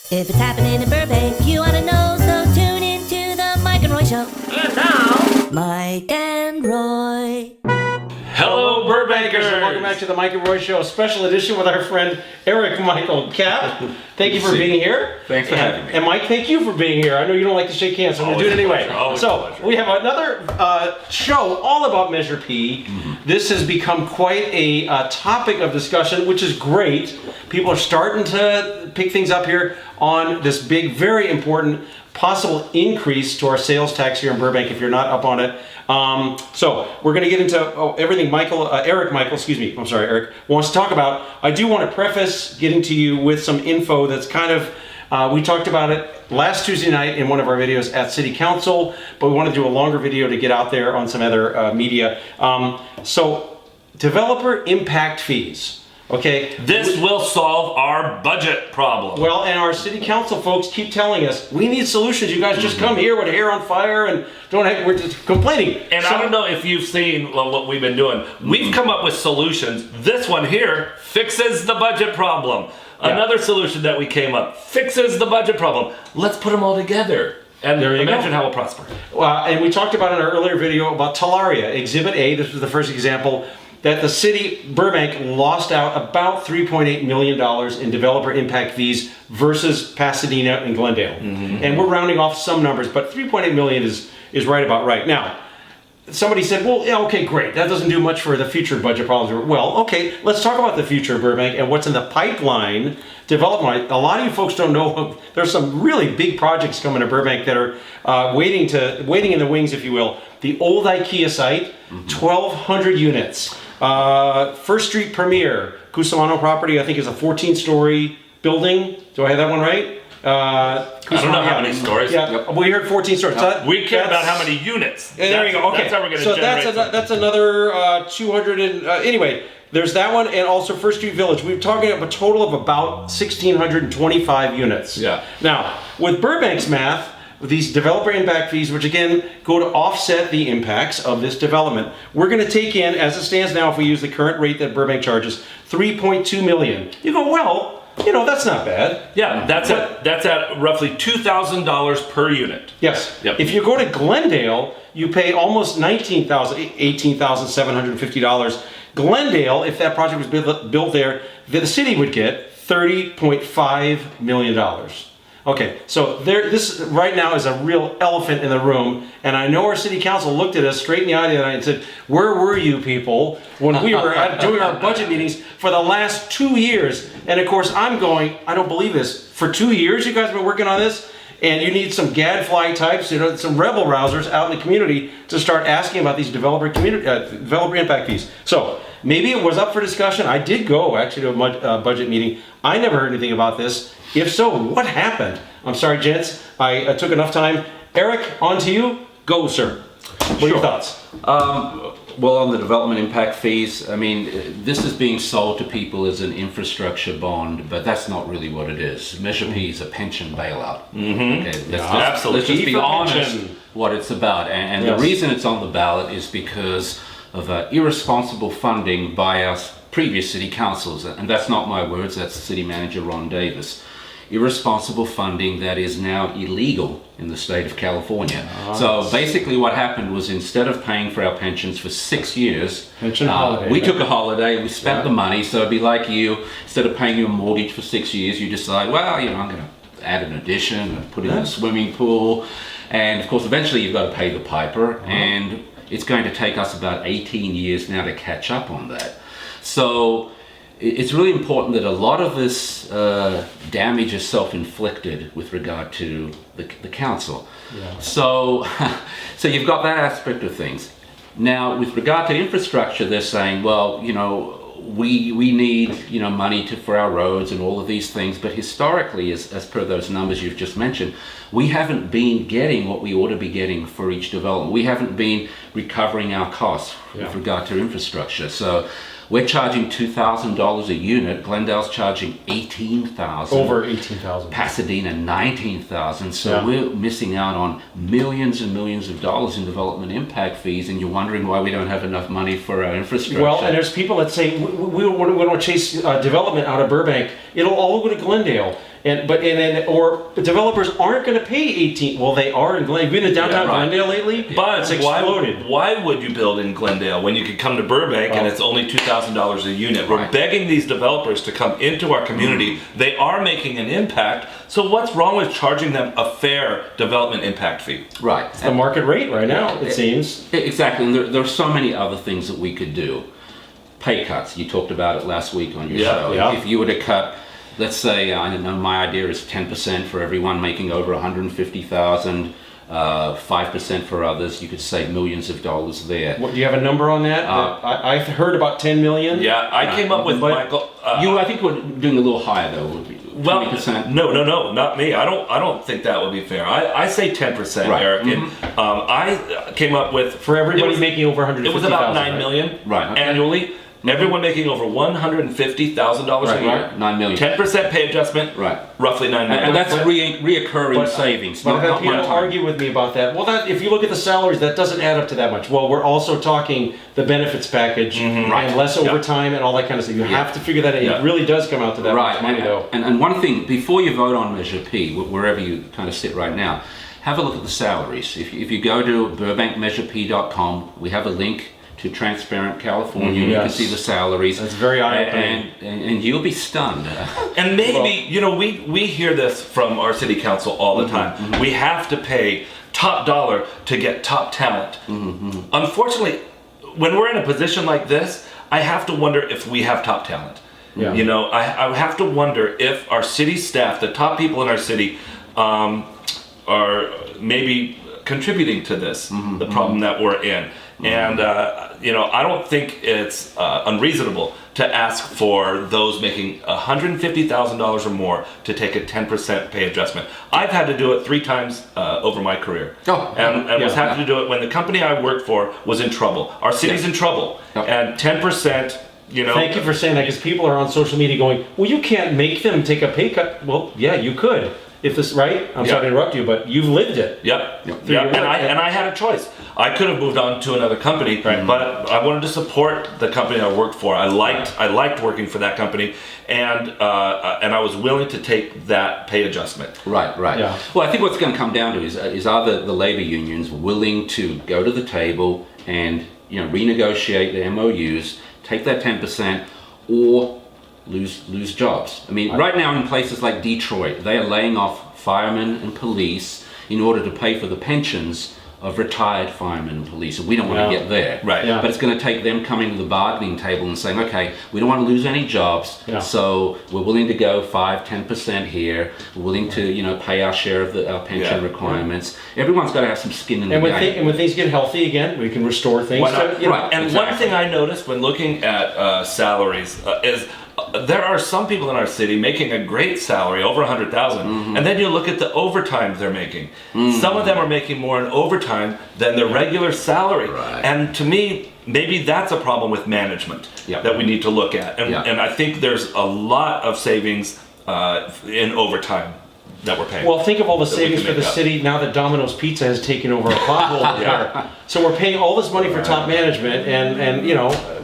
If it's happening in Burbank, you want to know, so tune in to the Mike and Roy Show. And now, Mike and Roy. hello Burbankers! And welcome back to the Mike and Roy Show, special edition with our friend Eric Michael Cap. Thank you for being here. Thanks for having me. And Mike, thank you for being here. I know you don't like to shake hands, so I'm going to do it anyway. So we have another show all about Measure P. Mm-hmm. This has become quite a topic of discussion, which is great. People are starting to pick things up here on this big, very important possible increase to our sales tax here in Burbank if you're not up on it. So we're going to get into everything Eric wants to talk about. I do want to preface getting to you with some info that's kind of, we talked about it last Tuesday night in one of our videos at City Council, but we want to do a longer video to get out there on some other media. So developer impact fees. Okay. This will solve our budget problem. Well, and our city council folks keep telling us, we need solutions. You guys just come here with hair on fire and we're just complaining. And so, I don't know if you've seen what we've been doing. We've come up with solutions. This one here fixes the budget problem. Yeah. Another solution that we came up fixes the budget problem. Let's put them all together. And imagine how we'll prosper. And we talked about in our earlier video about Talaria, Exhibit A. This was the first example that the city, Burbank, lost out about $3.8 million in developer impact fees versus Pasadena and Glendale. Mm-hmm. And we're rounding off some numbers, but $3.8 million is right about right. Now, somebody said, well, yeah, okay, great. That doesn't do much for the future budget problems. Well, okay, let's talk about the future of Burbank and what's in the pipeline development. A lot of you folks don't know, there's some really big projects coming to Burbank that are waiting in the wings, if you will. The old IKEA site, 1,200 units. First Street Premier, Cusimano property, I think is a 14-story building. Do I have that one right? I don't know how many stories. Yeah, yep. We heard 14 stories. So we care about how many units. There you go. Okay, that's how we're going to so that's another 200 and anyway. There's that one, and also First Street Village. We're talking about a total of about 1,625 units. Yeah. Now, with Burbank's math, these developer impact fees, which again go to offset the impacts of this development, we're going to take in, as it stands now, if we use the current rate that Burbank charges, $3.2 million. You go, well, that's not bad. Yeah, that's at roughly $2,000 per unit. Yes. Yep. If you go to Glendale, you pay almost $18,750. Glendale, if that project was built there, the city would get $30.5 million. Okay, so this right now is a real elephant in the room, and I know our city council looked at us straight in the eye the other night and said, where were you people when we were doing our budget meetings for the last 2 years? And of course, I'm going, I don't believe this. For 2 years, you guys have been working on this, and you need some gadfly types, some rebel rousers out in the community to start asking about these developer impact fees. So maybe it was up for discussion. I did go actually to a budget meeting. I never heard anything about this. If so, what happened? I'm sorry, gents. I took enough time. Eric, on to you. Go, sir. What are your thoughts? Well, on the development impact fees, I mean, this is being sold to people as an infrastructure bond, but that's not really what it is. Measure P is a pension bailout. Mm-hmm. Okay, absolutely. Let's just be honest what it's about. And yes. The reason it's on the ballot is because of irresponsible funding by our previous city councils. And that's not my words, that's City Manager Ron Davis. Irresponsible funding that is now illegal in the state of California. So basically what happened was, instead of paying for our pensions for 6 years, we took a holiday, we spent the money. So it'd be like you, instead of paying your mortgage for 6 years, you decide, well, I'm going to add an addition and put in a swimming pool. And of course, eventually you've got to pay the piper, and it's going to take us about 18 years now to catch up on that. So it's really important that a lot of this damage is self-inflicted with regard to the council. Yeah. So you've got that aspect of things. Now, with regard to infrastructure, they're saying, well, we need money for our roads and all of these things, but historically, as per those numbers you've just mentioned, we haven't been getting what we ought to be getting for each development. We haven't been recovering our costs with regard to infrastructure. So we're charging $2,000 a unit. Glendale's charging $18,000. Over $18,000. Pasadena $19,000. So we're missing out on millions and millions of dollars in development impact fees, and you're wondering why we don't have enough money for our infrastructure. Well, and there's people that say we don't chase development out of Burbank. It'll all go to Glendale. Or developers aren't going to pay 18. Well, they are in Glendale. Have you been to downtown Glendale lately? But it's exploded. why would you build in Glendale when you could come to Burbank and it's only $2,000 a unit? We're begging these developers to come into our community. They are making an impact. So what's wrong with charging them a fair development impact fee? Right. It's the market rate right now, it seems. Exactly. And there are so many other things that we could do. Pay cuts. You talked about it last week on your show. Yeah. If you were to cut, let's say, I don't know, my idea is 10% for everyone making over 150,000, 5% for others, you could save millions of dollars there. What, do you have a number on that? I heard about 10 million. Yeah, I came up with Michael. I think we're doing a little higher though. Would be 20%. No, not me. I don't think that would be fair. I say 10%, Right. Eric. And, I came up with For everybody making over 150,000. It was about $9 million annually. Everyone making over $150,000 a year. 9 million. 10% pay adjustment. Right. Roughly $9 million. And that's reoccurring savings. But I've had not people one time. argue with me about that. Well, if you look at the salaries, that doesn't add up to that much. Well, we're also talking the benefits package and less overtime and all that kind of stuff. You have to figure that out. It really does come out to that much money, though. And one thing, before you vote on Measure P, wherever you kind of sit right now, have a look at the salaries. If you go to burbankmeasurep.com, we have a link to Transparent California. You can see the salaries. That's very eye-opening. And you'll be stunned. And maybe, we hear this from our city council all the time. We have to pay top dollar to get top talent. Unfortunately, when we're in a position like this, I have to wonder if we have top talent. Yeah. I have to wonder if our city staff, the top people in our city, are maybe contributing to this, the problem that we're in. And, I don't think it's unreasonable to ask for those making $150,000 or more to take a 10% pay adjustment. I've had to do it 3 times over my career. And was happy to do it when the company I worked for was in trouble. Our city's in trouble. And 10%, Thank you for saying that, because people are on social media going, well, you can't make them take a pay cut. Well, yeah, you could. If this, right? I'm sorry to interrupt you, but you've lived it. Yep. And I had a choice. I could have moved on to another company, but I wanted to support the company I worked for. I liked working for that company, and I was willing to take that pay adjustment. Right. Yeah. Well, I think what's going to come down to is are the labor unions willing to go to the table and renegotiate the MOUs, take that 10%, or lose jobs. I mean, right now in places like Detroit, they are laying off firemen and police in order to pay for the pensions of retired firemen and police. And we don't want to get there. Right. Yeah. But it's going to take them coming to the bargaining table and saying, okay, we don't want to lose any jobs, so we're willing to go 5-10% here. We're willing to, pay our share of our pension requirements. Everyone's got to have some skin in the game. And when things get healthy again, we can restore things. Why not? Right. And one thing I noticed when looking at salaries is there are some people in our city making a great salary, over 100,000, and then you look at the overtime they're making. Some of them are making more in overtime than their regular salary. Right. And to me, maybe that's a problem with management that we need to look at. And I think there's a lot of savings in overtime that we're paying. Well, think of all the savings for the city now that Domino's Pizza has taken over a pothole there. So we're paying all this money for top management, and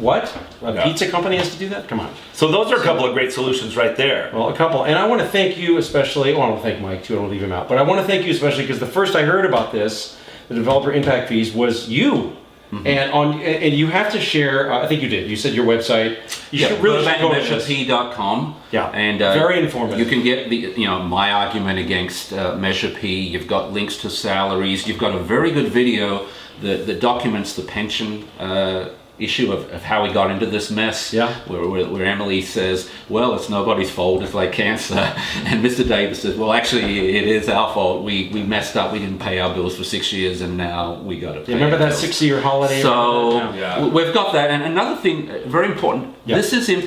what? A pizza company has to do that? Come on. So those are a couple of great solutions right there. Well, a couple. And I want to thank you especially. Well, I want to thank Mike too. I don't leave him out. But I want to thank you especially because the first I heard about this, the developer impact fees, was you. And you have to share. I think you did. You said your website. You should really go to burbankmeasurep.com. Yeah, and very informative. You can get my argument against Measure P. You've got links to salaries. You've got a very good video that documents the pension issue of how we got into this mess. Where Emily says, well, it's nobody's fault, it's like cancer. And Mr. Davis says, well, actually, it is our fault. We messed up, we didn't pay our bills for 6 years, and now we got to pay. Remember that 6-year holiday? So we've got that. And another thing, very important, this is in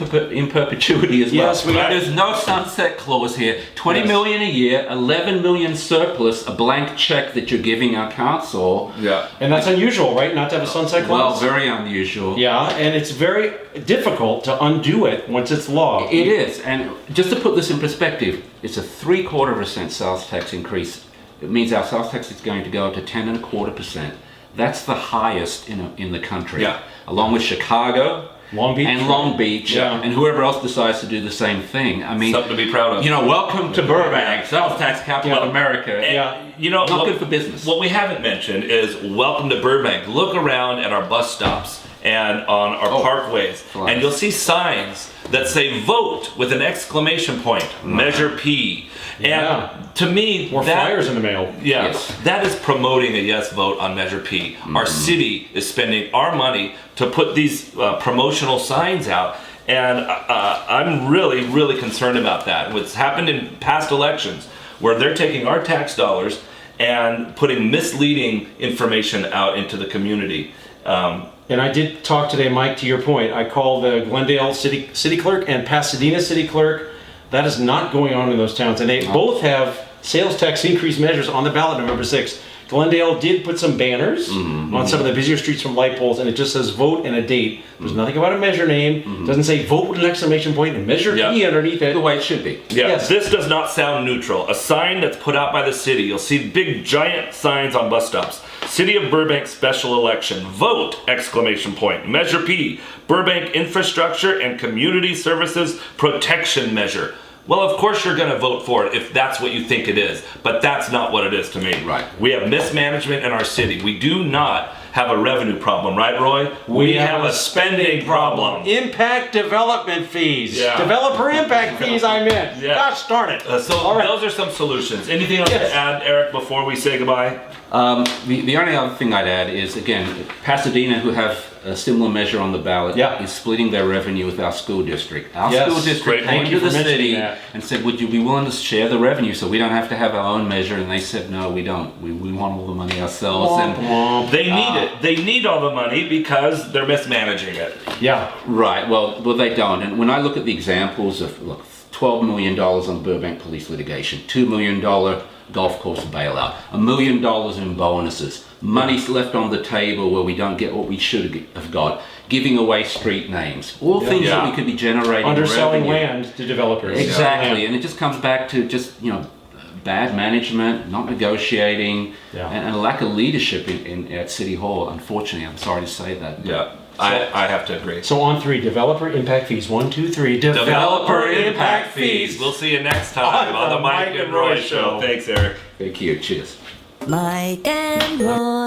perpetuity as well. Yes, There's no sunset clause here. 20 million a year, 11 million surplus, a blank check that you're giving our council. And that's unusual, right? Not to have a sunset clause? Well, very unusual. Yeah, and it's very difficult to undo it once it's law. It is, and just to put this in perspective, it's a 0.75% sales tax increase. It means our sales tax is going to go up to 10.25%. That's the highest in the country, along with Chicago Long Beach. and Long Beach, Yeah. and whoever else decides to do the same thing. I mean, Something to be proud of. you know, welcome to Burbank, sales tax capital of America. Yeah. You know, Not good for business. What we haven't mentioned is welcome to Burbank. Look around at our bus stops and on our parkways, Right. and you'll see signs that say "Vote" with an exclamation point, Measure P. And Yeah. to me, More that, flyers in the mail. Yeah, Yes. that is promoting a yes vote on Measure P. Our city is spending our money to put these promotional signs out, and I'm really, really concerned about that. What's happened in past elections, where they're taking our tax dollars and putting misleading information out into the community. And I did talk today, Mike, to your point. I called the Glendale city clerk and Pasadena city clerk. That is not going on in those towns. And they both have sales tax increase measures on the ballot November 6th. Glendale did put some banners on some of the busier streets from light poles, and it just says vote and a date. There's nothing about a measure name. Doesn't say vote with an exclamation point and measure P underneath it. The way it should be. Yeah, Yes. this does not sound neutral. A sign that's put out by the city. You'll see big giant signs on bus stops. City of Burbank special election. Vote! Exclamation point. Measure P. Burbank infrastructure and community services protection measure. Well, of course you're going to vote for it if that's what you think it is, but that's not what it is to me. Right. We have mismanagement in our city. We do not have a revenue problem, right, Roy? We have a spending problem. Impact development fees. Yeah. Developer impact fees, I meant. Yeah. Gosh darn it. So All right. those are some solutions. Anything else Yes. to add, Eric, before we say goodbye? The only other thing I'd add is, again, Pasadena, who have a similar measure on the ballot, Yeah. is splitting their revenue with our school district. Our Yes. school Great district point. came Thank you to the for mentioning city that. and said, would you be willing to share the revenue so we don't have to have our own measure? And they said, no, we don't. We want all the money ourselves. Womp And, womp. They need it. They need all the money because they're mismanaging it. Yeah. right, well, they don't. And when I look at the examples of, look, $12 million on Burbank police litigation, $2 million golf course bailout, $1 million in bonuses, money's left on the table where we don't get what we should have got, giving away street names, all things that we could be generating Underselling revenue. land to developers. Exactly, Yeah. and it just comes back to just, bad management, not negotiating, Yeah. and a lack of leadership at City Hall, unfortunately. I'm sorry to say that. Yeah, I have to agree. So on 3, developer impact fees. 1, 2, 3. Developer impact fees. We'll see you next time on the Mike and Roy Show. Thanks, Eric. Thank you, cheers. Mike and Roy.